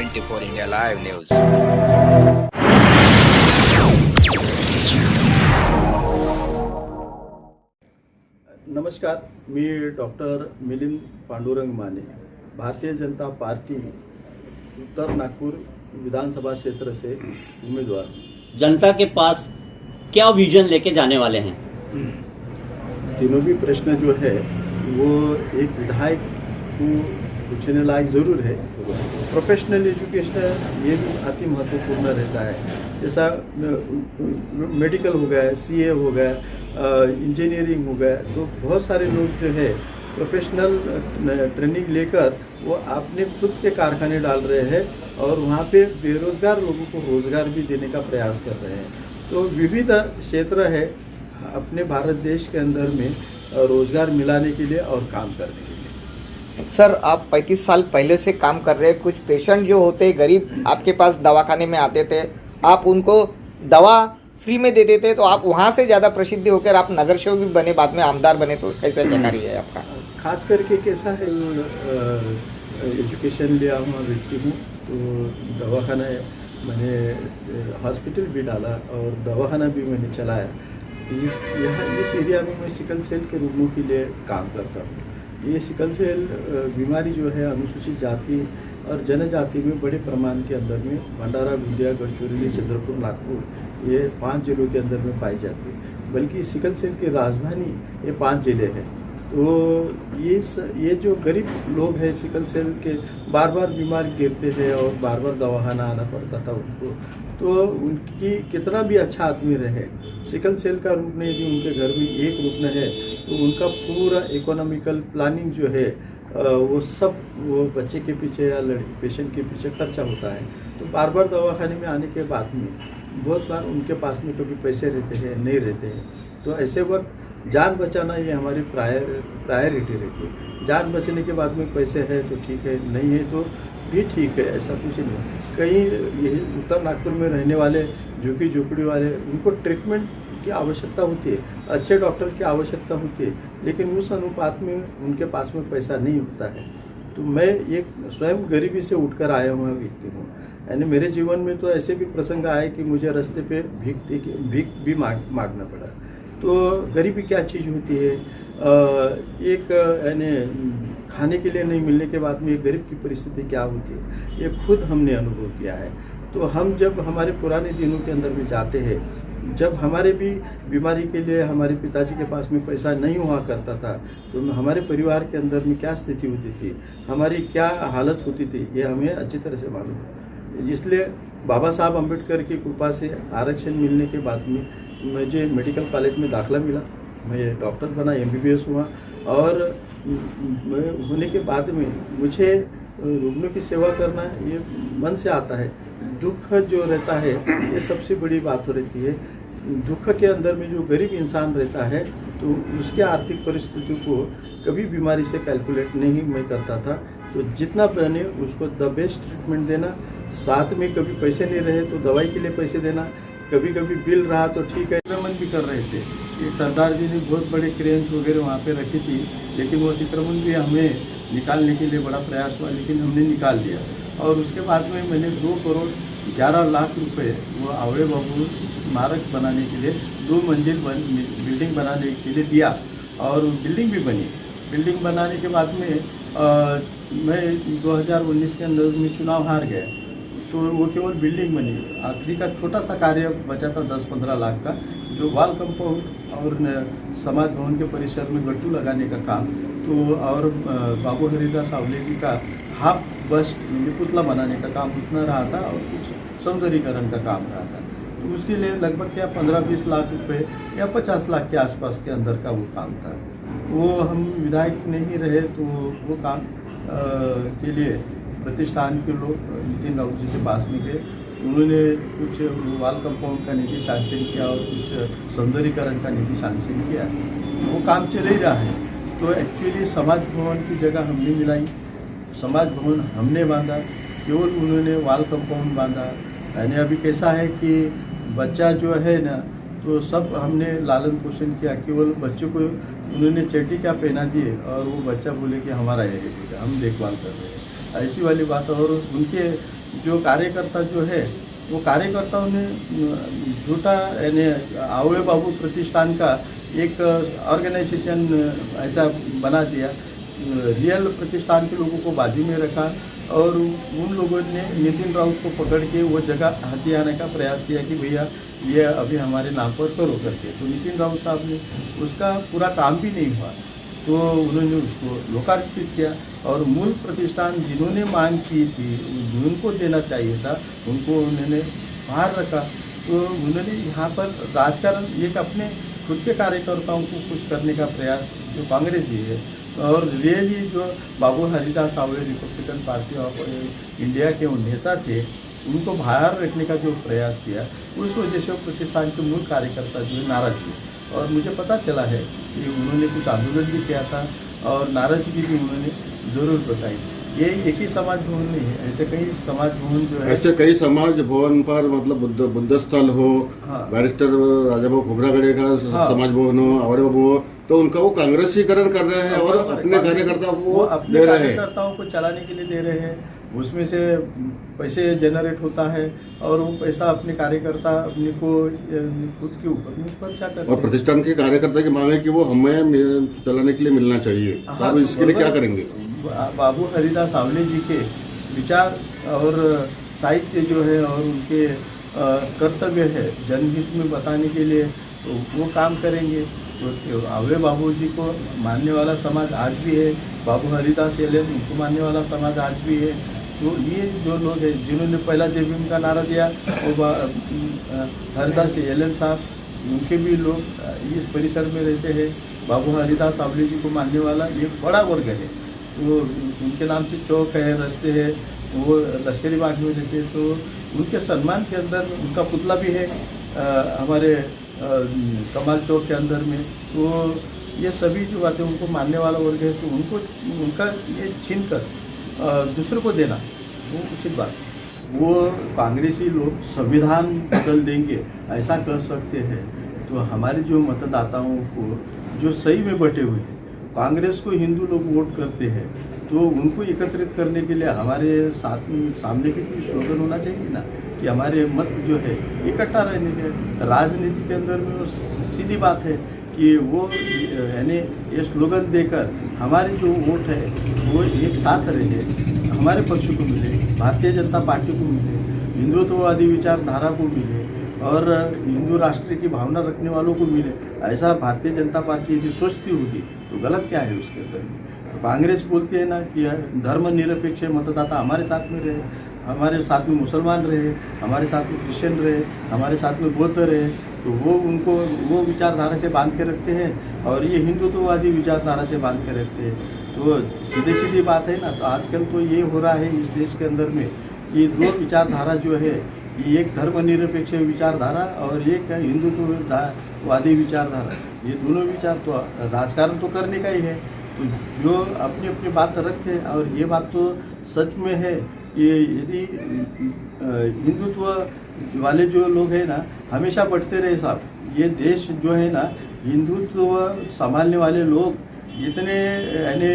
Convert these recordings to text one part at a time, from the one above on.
24 India Live News. नमस्कार, मी doctor Milind Pandurang माने, Bharatiya Janata party उत्तर नागपुर विधानसभा क्षेत्र से उम्मीदवार। जनता के पास क्या विजन लेके जाने वाले हैं? तीनों भी प्रश्न जो है वो एक विधायक को पूछने लायक ज़रूर है। प्रोफेशनल एजुकेशन ये भी अति महत्वपूर्ण रहता है। जैसा मेडिकल हो गया, सीए हो गया, इंजीनियरिंग हो गया, तो बहुत सारे लोग जो है प्रोफेशनल ट्रेनिंग लेकर वो अपने खुद के कारखाने डाल रहे हैं और वहाँ पे बेरोज़गार लोगों को रोज़गार भी देने का प्रयास कर रहे हैं। तो विविध क्षेत्र है अपने भारत देश के अंदर में रोज़गार मिलाने के लिए और काम करने के लिए। सर, आप 35 साल पहले से काम कर रहे हैं। कुछ पेशेंट जो होते गरीब आपके पास दवाखाने में आते थे, आप उनको दवा फ्री में दे देते, तो आप वहाँ से ज़्यादा प्रसिद्धि होकर आप नगर सेवक भी बने, बाद में आमदार बने, तो कैसा जानकारी है आपका? खास करके कैसा है, एजुकेशन लिया हुआ व्यक्ति हूँ, तो दवाखाना मैंने हॉस्पिटल भी डाला और दवाखाना भी मैंने चलाया। इस एरिया में मैं सिकल सेल के रोगियों के लिए काम करता हूँ। ये सिकल सेल बीमारी जो है अनुसूचित जाति और जनजाति में बड़े प्रमाण के अंदर में भंडारा, विंध्या, गढ़चिरौली, चंद्रपुर, नागपुर, ये 5 जिलों के अंदर में पाई जाती है। बल्कि सिकल सेल की राजधानी ये 5 जिले हैं। तो ये जो गरीब लोग हैं सिकल सेल के बार बार बीमार गिरते हैं और बार बार दवाखाना आना पड़ता था उनको। तो उनकी कितना भी अच्छा आदमी रहे, सिकल सेल का रुग्ण यदि उनके घर में एक रुग्ण है तो उनका पूरा इकोनॉमिकल प्लानिंग जो है वो सब वो बच्चे के पीछे या पेशेंट के पीछे खर्चा होता है। तो बार बार दवाखाने में आने के बाद में बहुत बार उनके पास में कभी पैसे रहते हैं, नहीं रहते हैं। तो ऐसे वक्त जान बचाना ये हमारी प्रायोरिटी रहती है। जान बचने के बाद में पैसे है तो ठीक है, नहीं है तो भी ठीक है, ऐसा कुछ नहीं। कहीं ये उत्तर नागपुर में रहने वाले झुग्गी झोपड़ी वाले, उनको ट्रीटमेंट की आवश्यकता होती है, अच्छे डॉक्टर की आवश्यकता होती है, लेकिन उस अनुपात में उनके पास में पैसा नहीं होता है। तो मैं एक स्वयं गरीबी से उठकर आया हुआ व्यक्ति हूँ। यानी मेरे जीवन में तो ऐसे भी प्रसंग आए कि मुझे रास्ते पे भीख भी मांगना पड़ा। तो गरीबी क्या चीज़ होती है, एक यानी खाने के लिए नहीं मिलने के बाद में एक गरीब की परिस्थिति क्या होती है, ये खुद हमने अनुभव किया है। तो हम जब हमारे पुराने दिनों के अंदर में जाते हैं, जब हमारे भी बीमारी के लिए हमारे पिताजी के पास में पैसा नहीं हुआ करता था, तो हमारे परिवार के अंदर में क्या स्थिति होती थी, हमारी क्या हालत होती थी, ये हमें अच्छी तरह से मालूम है। इसलिए बाबा साहब अम्बेडकर की कृपा से आरक्षण मिलने के बाद में मुझे मेडिकल कॉलेज में दाखिला मिला, मैं डॉक्टर बना, MBBS हुआ और होने के बाद में मुझे रुग्णों की सेवा करना ये मन से आता है। दुख जो रहता है ये सबसे बड़ी बात रहती है। दुख के अंदर में जो गरीब इंसान रहता है तो उसके आर्थिक परिस्थिति को कभी बीमारी से कैलकुलेट नहीं मैं करता था। तो जितना बने उसको द बेस्ट ट्रीटमेंट देना, साथ में कभी पैसे नहीं रहे तो दवाई के लिए पैसे देना, कभी कभी बिल रहा तो ठीक है। अतिक्रमण भी कर रहे थे, ये सरदार जी ने बहुत बड़े क्रेन्स वगैरह वहाँ पे रखी थी, लेकिन वो अतिक्रमण भी हमें निकालने के लिए बड़ा प्रयास हुआ, लेकिन हमने निकाल दिया। और उसके बाद में मैंने 2 करोड़ 11 लाख रुपए वो आवड़े बाबू स्मारक बनाने के लिए 2 मंजिल बिल्डिंग बनाने के लिए दिया और बिल्डिंग भी बनी। बिल्डिंग बनाने के बाद में मैं 2019 के अंदर में चुनाव हार गया, तो वो केवल बिल्डिंग बनी। आखिरी का छोटा सा कार्य बचा था 10-15 लाख का, जो वाल कंपाउंड और समाज भवन के परिसर में गट्टू लगाने का काम, तो और बाबू हरिदास आवले जी का हाफ बस पुतला बनाने का काम उतना रहा था और कुछ सौंदर्यीकरण का काम रहा था। तो उसके लिए लगभग क्या 15-20 लाख रुपए या 50 लाख के आसपास के अंदर का वो काम था। वो हम विधायक नहीं रहे तो वो काम के लिए प्रतिष्ठान के लोग नितिन राउत जी के पास में गए, उन्होंने कुछ वाल कंपाउंड का निधि सैंक्शन किया और कुछ सौंदर्यीकरण का निधि सैंक्शन किया। वो काम चल ही रहा है। तो एक्चुअली समाज भवन की जगह हमने मिलाई, समाज भवन हमने बांधा, केवल उन्होंने वाल कंपाउंड बांधा। यानी अभी कैसा है कि बच्चा जो है ना, तो सब हमने लालन पोषण किया, केवल बच्चों को उन्होंने चड्डी क्या पहना दिए और वो बच्चा बोले कि हमारा है, हम देखभाल कर रहे हैं, ऐसी वाली बात। और उनके जो कार्यकर्ता जो है वो कार्यकर्ताओं ने झूठा यानी आवळे बाबू प्रतिष्ठान का एक ऑर्गेनाइजेशन ऐसा बना दिया, रियल प्रतिष्ठान के लोगों को बाजू में रखा और उन लोगों ने नितिन राउत को पकड़ के वो जगह हथियाने का प्रयास किया कि भैया ये अभी हमारे नाम पर करो करके। तो नितिन राउत साहब ने उसका पूरा काम भी नहीं हुआ, तो उन्होंने उसको लोकार्पित किया और मूल प्रतिष्ठान जिन्होंने मांग की थी उनको देना चाहिए था, उनको उन्होंने बाहर रखा। तो उन्होंने यहाँ पर राजकारण एक अपने खुद के कार्यकर्ताओं को खुश करने का प्रयास जो कांग्रेस ही है और रियली जो बाबू हरिदास आवळे रिपब्लिकन पार्टी ऑफ इंडिया के वो नेता थे उनको बाहर रखने का जो प्रयास किया, उस वजह से प्रतिष्ठान के मूल कार्यकर्ता जो है नाराज हुए और मुझे पता चला है कि उन्होंने कुछ आंदोलन भी किया था और नाराजगी भी उन्होंने ज़रूर बताई। ये एक ही समाज भवन नहीं है, ऐसे कई समाज भवन जो है, ऐसे कई समाज भवन पर मतलब बुद्ध स्थल हो, हाँ। बैरिस्टर राजाभाऊ खोब्रागड़े का हाँ। समाज भवन हो, आवळे बाबू हो, तो उनका वो कांग्रेसीकरण कर रहे हैं और अपने कार्यकर्ताओं वो को अपने दे रहे हैं। कार्यकर्ताओं को चलाने के लिए दे रहे हैं, उसमें से पैसे जनरेट होता है और वो पैसा अपने कार्यकर्ता अपने को खुद के ऊपर में खर्चा करते और हैं। प्रतिष्ठान के कार्यकर्ता की मांग है कि वो हमें चलाने के लिए मिलना चाहिए, तो हाँ, आप इसके लिए क्या बराबर। करेंगे? बाबू हरिदास आवळे जी के विचार और साहित्य जो है और उनके कर्तव्य है जनहित में बताने के लिए, तो वो काम करेंगे। तो आवळे बाबू जी को मानने वाला समाज आज भी है, बाबू हरिदास एलएम उनको मानने वाला समाज आज भी है। तो ये जो लोग हैं जिन्होंने पहला जय भीम का नारा दिया वो हरिदास एलएम साहब, उनके भी लोग इस परिसर में रहते हैं। बाबू हरिदास आवळे जी को मानने वाला एक बड़ा वर्ग है, वो उनके नाम से चौक है, रास्ते हैं, वो लश्करी बाग में रहते हैं। तो उनके सम्मान के अंदर उनका पुतला भी है हमारे कमाल चौक के अंदर में। तो ये सभी जो बातें उनको मानने वाला वर्ग है, तो उनको उनका ये छीन कर दूसरे को देना वो उचित बात है। वो कांग्रेसी लोग संविधान बदल देंगे ऐसा कर सकते हैं, तो हमारे जो मतदाताओं को जो सही में बटे हुए हैं, कांग्रेस को हिंदू लोग वोट करते हैं, तो उनको एकत्रित करने के लिए हमारे साथ सामने भी कोई स्लोगन होना चाहिए ना कि हमारे मत जो है इकट्ठा रहने के। राजनीति के अंदर में वो सीधी बात है कि वो यानी ये स्लोगन देकर हमारे जो वोट है वो एक साथ रहे, हमारे पक्ष को मिले, भारतीय जनता पार्टी को मिले, हिंदुत्ववादी विचारधारा को मिले और हिंदू राष्ट्र की भावना रखने वालों को मिले। ऐसा भारतीय जनता पार्टी यदि सोचती होगी तो गलत क्या है उसके अंदर में? तो कांग्रेस बोलती है ना कि धर्मनिरपेक्ष मतदाता हमारे साथ में रहे, हमारे साथ में मुसलमान रहे, हमारे साथ में क्रिश्चियन रहे, हमारे साथ में बौद्ध रहे, तो वो उनको वो विचारधारा से बांध के रखते हैं और ये हिंदुत्ववादी विचारधारा से बांध के रखते हैं। तो सीधी सीधी बात है ना। तो आजकल तो ये हो रहा है इस देश के अंदर में, ये दो विचारधारा जो है, ये एक धर्मनिरपेक्ष विचारधारा और एक है हिंदुत्ववादी विचारधारा। ये दोनों विचार तो राजकारण तो करने का ही है, तो जो अपनी अपनी बात रखते हैं और ये बात तो सच में है कि यदि हिंदुत्व वाले जो लोग हैं ना हमेशा बढ़ते रहे साहब, ये देश जो है ना हिंदुत्व संभालने वाले लोग इतने यानी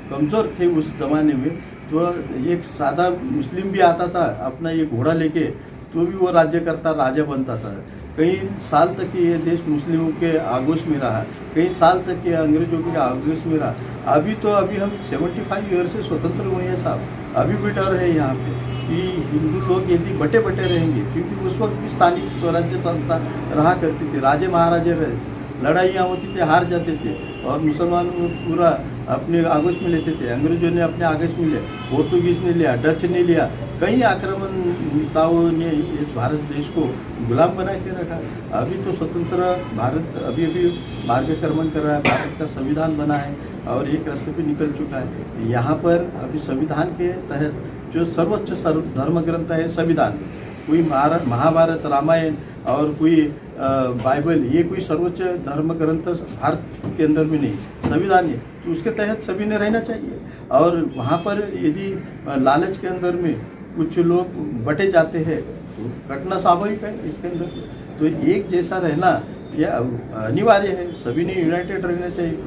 कमज़ोर थे उस ज़माने में, तो एक सादा मुस्लिम भी आता था अपना ये घोड़ा लेके, तो भी वो राज्य करता, राजा बनता था। कई साल तक ये देश मुस्लिमों के आगोश में रहा, कई साल तक ये अंग्रेजों के आगोश में रहा। अभी हम 75 ईयर से स्वतंत्र हुए हैं साहब, अभी भी डर है यहाँ पे कि हिंदू लोग यदि बटे बटे रहेंगे, क्योंकि उस वक्त भी स्थानिक स्वराज्य संस्था रहा करती थी, राजे महाराजे रहे, लड़ाइयाँ होती थी, हार जाते थे और मुसलमान पूरा अपने आगोश में लेते थे। अंग्रेजों ने अपने आगोश में लिया, पोर्तुगीज ने लिया, डच ने लिया, कई आक्रमणताओं ने इस भारत देश को गुलाम बना के रखा। अभी तो स्वतंत्र भारत अभी मार्गक्रमण कर रहा है, भारत का संविधान बना है और एक रास्ते पे निकल चुका है। यहाँ पर अभी संविधान के तहत जो सर्वोच्च धर्म ग्रंथ है संविधान, कोई महाभारत, रामायण और कोई बाइबल, ये कोई सर्वोच्च धर्म ग्रंथ भारत के अंदर में नहीं, संविधान है, तो उसके तहत सभी ने रहना चाहिए। और वहाँ पर यदि लालच के अंदर में कुछ लोग बटे जाते हैं तो कटना स्वाभाविक है इसके अंदर। तो एक जैसा रहना यह अनिवार्य है, सभी ने यूनाइटेड रहना चाहिए।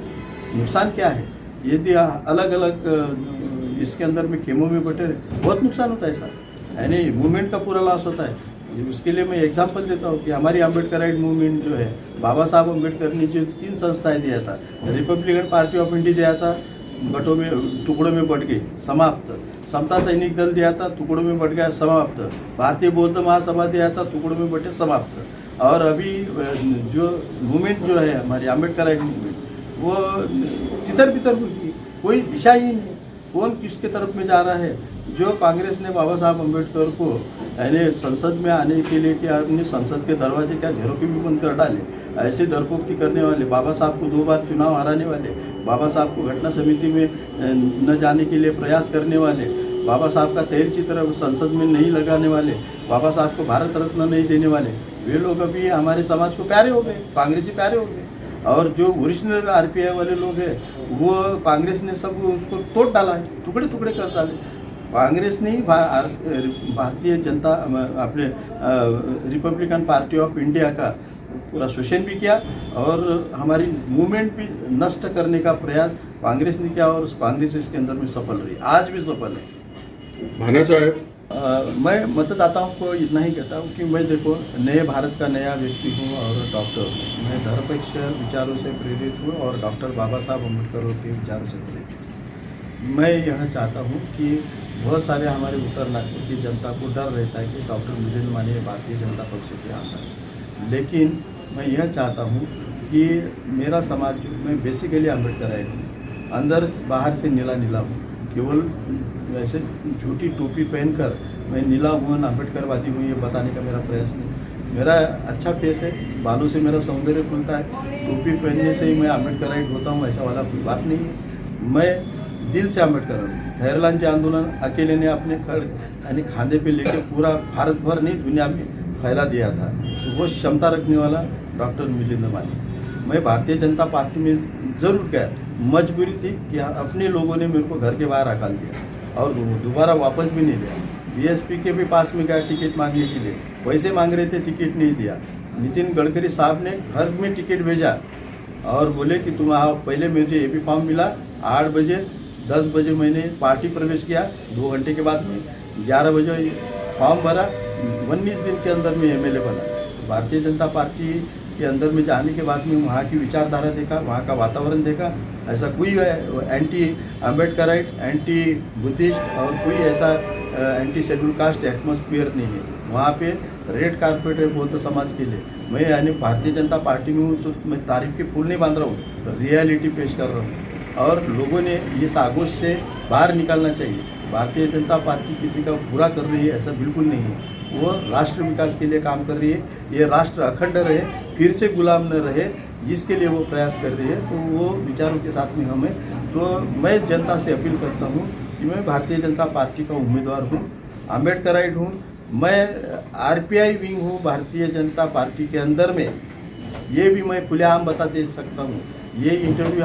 नुकसान क्या है यदि अलग अलग इसके अंदर में खेमों में बटे रहे, बहुत नुकसान होता है साहब। यानी मूवमेंट का पूरा लॉस होता है। उसके लिए मैं एग्जांपल देता हूँ कि हमारी अम्बेडकराइट मूवमेंट जो है, बाबा साहब अम्बेडकर ने जो 3 संस्थाएं दिया था, रिपब्लिकन पार्टी ऑफ इंडिया दिया था, बटों में टुकड़ों में बट गई, समाप्त। समता सैनिक दल दिया था, टुकड़ों में बट गया, समाप्त। भारतीय बौद्ध महासभा दिया था, टुकड़ों में बटे, समाप्त। और अभी जो मूवमेंट जो है हमारी अम्बेडकराइट मूवमेंट, वो तितर बितर हुई, कोई दिशा ही नहीं, कौन किसके तरफ में जा रहा है। जो कांग्रेस ने बाबा साहब अम्बेडकर को यानी संसद में आने के लिए क्या अपनी संसद के दरवाजे क्या झरोके भी बंद कर डाले, ऐसे दरपोक्ति करने वाले, बाबा साहब को 2 बार चुनाव हराने वाले, बाबा साहब को घटना समिति में न जाने के लिए प्रयास करने वाले, बाबा साहब का तैल चित्र संसद में नहीं लगाने वाले, बाबा साहब को भारत रत्न नहीं देने वाले, वे लोग अभी हमारे समाज को प्यारे हो गए, कांग्रेसी प्यारे हो गए। और जो ओरिजिनल आरपीआई वाले लोग हैं, वो कांग्रेस ने सब उसको तोड़ डाला है, टुकड़े टुकड़े कर डाले। कांग्रेस ने भारतीय जनता अपने रिपब्लिकन पार्टी ऑफ इंडिया का पूरा शोषण भी किया और हमारी मूवमेंट भी नष्ट करने का प्रयास कांग्रेस ने किया और कांग्रेस इसके अंदर में सफल रही, आज भी सफल है। भाना साहब, मैं मतदाताओं को इतना ही कहता हूँ कि मैं देखो नए भारत का नया व्यक्ति हूँ और डॉक्टर हूँ। मैं धर्मनिरपेक्ष विचारों से प्रेरित हूँ और डॉक्टर बाबा साहब अम्बेडकर के विचारों से प्रेरित हूँ। मैं यह चाहता हूँ कि बहुत सारे हमारे उत्तर नागपुर की जनता को डर रहता है कि डॉक्टर मुझे मानिए भारतीय जनता पक्ष के आता है, लेकिन मैं यह चाहता हूँ कि मेरा समाज, मैं बेसिकली अम्बेडकराइट हूँ, अंदर बाहर से नीला नीला हूँ, केवल वैसे झूठी टोपी पहनकर मैं नीला हूँ अम्बेडकरवादी हूँ ये बताने का मेरा प्रयास नहीं। मेरा अच्छा फेस है, बालों से मेरा सौंदर्य खुलता है, टोपी पहनने से ही मैं अम्बेडकराइट होता हूँ ऐसा वाला कोई बात नहीं है। मैं दिल से अम्बेडकर हूँ। खैरलांचे आंदोलन अकेले ने अपने यानी खांदे पे लेके पूरा भारत भर नहीं दुनिया में फैला दिया था, तो वो क्षमता रखने वाला डॉक्टर मिलिंद माने। मैं भारतीय जनता पार्टी में ज़रूर गया, मजबूरी थी कि अपने लोगों ने मेरे को घर के बाहर हकाल दिया और दोबारा वापस भी नहीं लिया। बीएसपी के भी पास में गया टिकट मांगने के लिए, पैसे मांग रहे थे, टिकट नहीं दिया। नितिन गडकरी साहब ने घर में टिकट भेजा और बोले कि तुम आओ। पहले मुझे एपी फॉर्म मिला 8 बजे, 10 बजे मैंने पार्टी प्रवेश किया, 2 घंटे के बाद में 11 बजे फॉर्म भरा, 19 दिन के अंदर में एमएलए बना। भारतीय जनता पार्टी के अंदर में जाने के बाद में वहाँ की विचारधारा देखा, वहाँ का वातावरण देखा, ऐसा कोई एंटी अम्बेडकराइट, एंटी बुद्धिस्ट और कोई ऐसा एंटी शेड्यूल कास्ट एटमॉस्फेयर नहीं है। वहाँ पे रेड कारपेट है बौद्ध समाज के लिए। मैं यानी भारतीय जनता पार्टी में हूँ तो मैं तारीफ के फूल नहीं बांध रहा हूँ, तो रियलिटी पेश कर रहा हूँ और लोगों ने इस आगोश से बाहर निकालना चाहिए। भारतीय जनता पार्टी किसी का बुरा कर रही है ऐसा बिल्कुल नहीं है, वो राष्ट्र विकास के लिए काम कर रही है। ये राष्ट्र अखंड रहे, फिर से गुलाम न रहे, जिसके लिए वो प्रयास कर रही है, तो वो विचारों के साथ में हमें, तो मैं जनता से अपील करता हूँ कि मैं भारतीय जनता पार्टी का उम्मीदवार हूँ, अम्बेडकराइट हूँ, मैं आरपीआई विंग हूँ भारतीय जनता पार्टी के अंदर में। ये भी मैं खुलेआम बता दे सकता हूँ। ये इंटरव्यू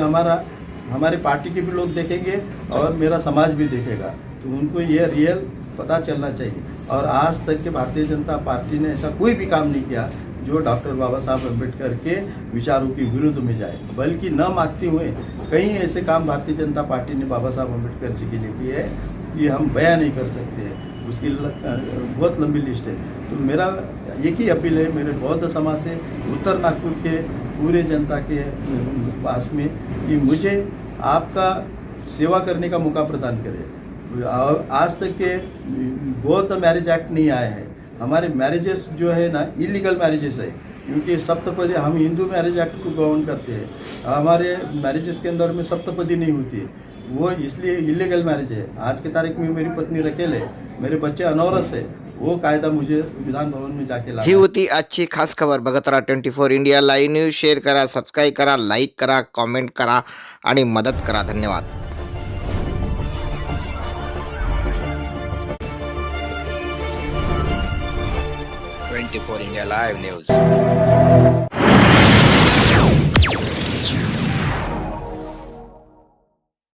हमारे पार्टी के भी लोग देखेंगे और मेरा समाज भी देखेगा, तो उनको ये रियल पता चलना चाहिए। और आज तक के भारतीय जनता पार्टी ने ऐसा कोई भी काम नहीं किया जो डॉक्टर बाबा साहब अम्बेडकर के विचारों के विरुद्ध में जाए, बल्कि न मांगते हुए कई ऐसे काम भारतीय जनता पार्टी ने बाबा साहब अम्बेडकर जी के लिए किए हैं कि हम बयां नहीं कर सकते हैं। उसकी बहुत लंबी लिस्ट है। तो मेरा एक ही अपील है मेरे बौद्ध समाज से, उत्तर नागपुर के पूरे जनता के पास में, कि मुझे आपका सेवा करने का मौका प्रदान करें। आज तक के बौद्ध मैरिज एक्ट नहीं आया है। हमारे मैरिजेस जो है ना इलीगल मैरिजेस है, क्योंकि सप्तपदी, हम हिंदू मैरिज एक्ट को गवर्न करते हैं, हमारे मैरिजेस के अंदर में सप्तपदी नहीं होती है, वो इसलिए इलीगल मैरिज है। आज की तारीख में मेरी पत्नी रकेल है, मेरे बच्चे अनौरस है, वो कायदा मुझे विधान भवन में जाके ला। ही होती आजची खास खबर. बघत राहा 24 इंडिया लाईव्ह न्यूज. शेअर करा, सबस्क्राईब करा, लाईक करा, कॉमेंट करा आणि मदत करा. धन्यवाद. 24 India Live News.